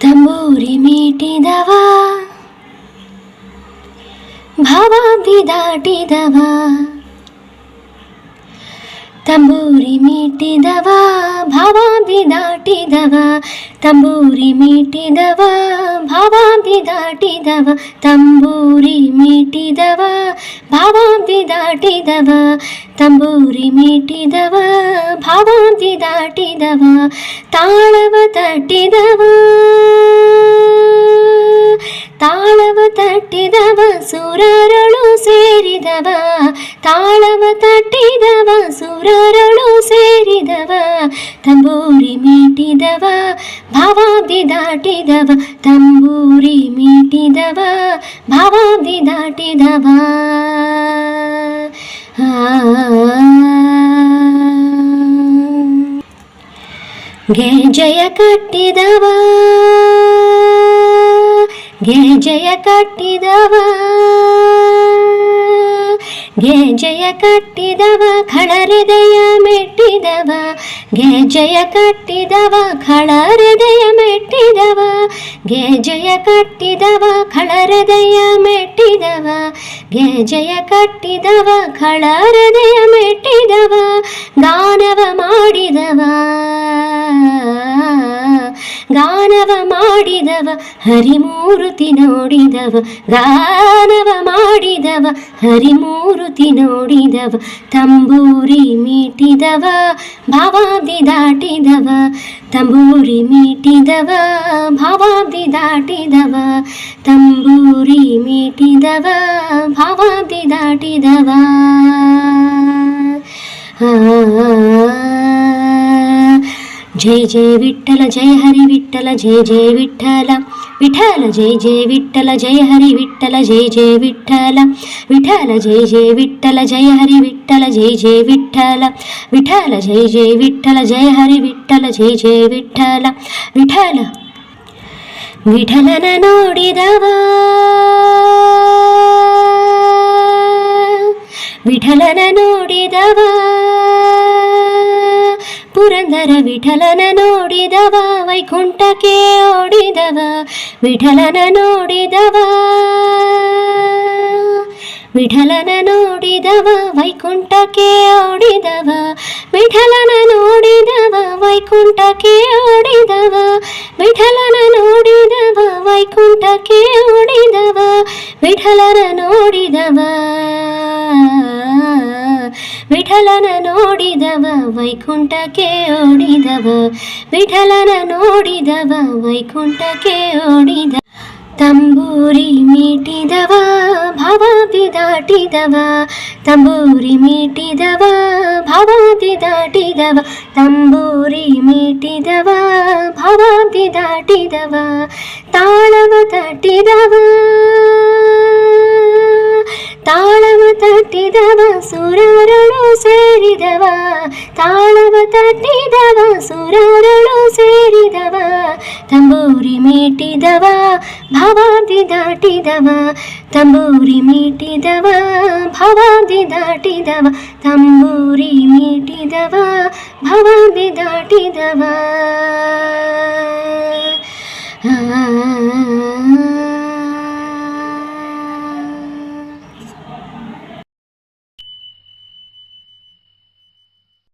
ತಂಬೂರಿ ಮೀಟಿದವ ಭಾವಾಬ್ದಿ ದಾಟಿದವ, ತಂಬೂರಿ ಮೀಟಿದವ ಭಾವಾಬ್ದಿ ದಾಟಿದವ, ತಂಬೂರಿ ಮೀಟಿದವ ಭಾವಾಬ್ದಿ ದಾಟಿದವ, ತಂಬೂರಿ ಮೀಟಿದವ ಭಾವಾಬ್ದಿ ದಾಟಿದವ, ತಂಬೂರಿ ಮೀಟಿದವ ಭಾವಾಬ್ದಿ ದಾಟಿದವ, ತಾಳವ ತಟ್ಟಿದವ ತಾಳವ ತಟ್ಟಿದವ ಸುರರಳು ಸೇರಿದವ, ತಾಳವ ತಟ್ಟಿದವ ಸುರರಳು ಸೇರಿದವ, ತಂಬೂರಿ ಮೀಟಿದವ ಭಾವಾಬ್ದಿ ದಾಟಿದವ, ತಂಬೂರಿ ಮೀಟಿದವ ಭಾವಾಬ್ದಿ ದಾಟಿದವ. ಗೆಜ್ಜೆಯ ಕಟ್ಟಿದವ ಗೆಜ್ಜೆಯ ಕಟ್ಟಿದವ, ಗೆಜ್ಜೆಯ ಕಟ್ಟಿದವ ಖಳರೆದೆಯ ಮೆಟ್ಟಿದವ, ಗೆಜ್ಜೆಯ ಕಟ್ಟಿದವ ಖಳರೆದೆಯ ಮೆಟ್ಟಿದವ, ಗೆಜ್ಜೆಯ ಕಟ್ಟಿದವ ಖಳರೆದೆಯ ಮೆಟ್ಟಿದವ, ಗೆಜ್ಜೆಯ ಕಟ್ಟಿದವ ಖಳರೆದೆಯ ಮೆಟ್ಟಿದವ, ಗಾನವ ಮಾಡಿದವ ಗಾನವ ಮಾಡಿದವ ಹರಿಮೂರುತಿ ನೋಡಿದವ, ಗಾನವ ಮಾಡಿದವ ಹರಿಮೂರುತಿ ನೋಡಿದವ, ತಂಬೂರಿ ಮೀಟಿದವ ಭಾವಾಬ್ದಿ ದಾಟಿದವ, ತಂಬೂರಿ ಮೀಟಿದವ ಭಾವಾಬ್ದಿ ದಾಟಿದವ, ತಂಬೂರಿ ಮೀಟಿದವ ಭಾವಾಬ್ದಿ ದಾಟಿದವ. ಜಯ ಜಯ ವಿಠಲ ಜಯ ಹರಿ ವಿಠಲ ಜಯ ಜಯ ವಿಠಲ ವಿಠಲ ಜಯ ಜಯ ವಿಠಲ ಜಯ ಹರಿ ವಿಠಲ ಜಯ ಜಯ ವಿಠಲ ವಿಠಲ ಜಯ ಜಯ ವಿಠಲ ಜಯ ಹರಿ ವಿಠಲ ಜಯ ಜಯ ವಿಠಲ ವಿಠಲ ಜಯ ಜಯ ವಿಠಲ ಜಯ ಹರಿ ವಿಠಲ ಜಯ ಜಯ ವಿಠಲ ವಿಠಲ. ವಿಠಲನ ನೋಡಿದವ ವಿಠಲನ ನೋಡಿದವ, ಪುರಂದರ ವಿಠಲನ ನೋಡಿದವ ವೈಕುಂಠಕ್ಕೆ ಓಡಿದವ, ವಿಠಲನ ನೋಡಿದವ ವಿಠಲನ ನೋಡಿದವ ವೈಕುಂಠಕ್ಕೆ ಓಡಿದವ, ವಿಠಲನ ನೋಡಿದವ ವೈಕುಂಠಕ್ಕೆ ಓಡಿದವ, ವಿಠಲನ ನೋಡಿದವ ವೈಕುಂಠಕ್ಕೆ ಓಡಿದವ, ವಿಠಲನ ನೋಡಿದವ ವಿಠಲನ ನೋಡಿದವ ವೈಕುಂಠಕ್ಕೆ ಓಡಿದವ, ವಿಠಲನ ನೋಡಿದವ ವೈಕುಂಠಕ್ಕೆ ಓಡಿದ, ತಂಬೂರಿ ಮೀಟಿದವ ಭಾವಾಬ್ದಿ ದಾಟಿದವ, ತಂಬೂರಿ ಮೀಟಿದವ ಭಾವಾಬ್ದಿ ದಾಟಿದವ, ತಂಬೂರಿ ಮೀಟಿದವ ಭಾವಾಬ್ದಿ ದಾಟಿದವ, ತಾಳವ ತಟ್ಟಿದವ ತಾಳವ ತಟ್ಟಿದವ ಸುರರಳು ಸೇರಿದವ, ತಾಳವ ತಟ್ಟಿದವ ಸುರರಳು ಸೇರಿದವ, ತಂಬೂರಿ ಮೀಟಿದವ ಭಾವಾಬ್ದಿ ದಾಟಿದವ, ತಂಬೂರಿ ಮೀಟಿದವ ಭಾವಾಬ್ದಿ ದಾಟಿದವ, ತಂಬೂರಿ ಮೀಟಿದವ ಭಾವಾಬ್ದಿ ದಾಟಿದವ.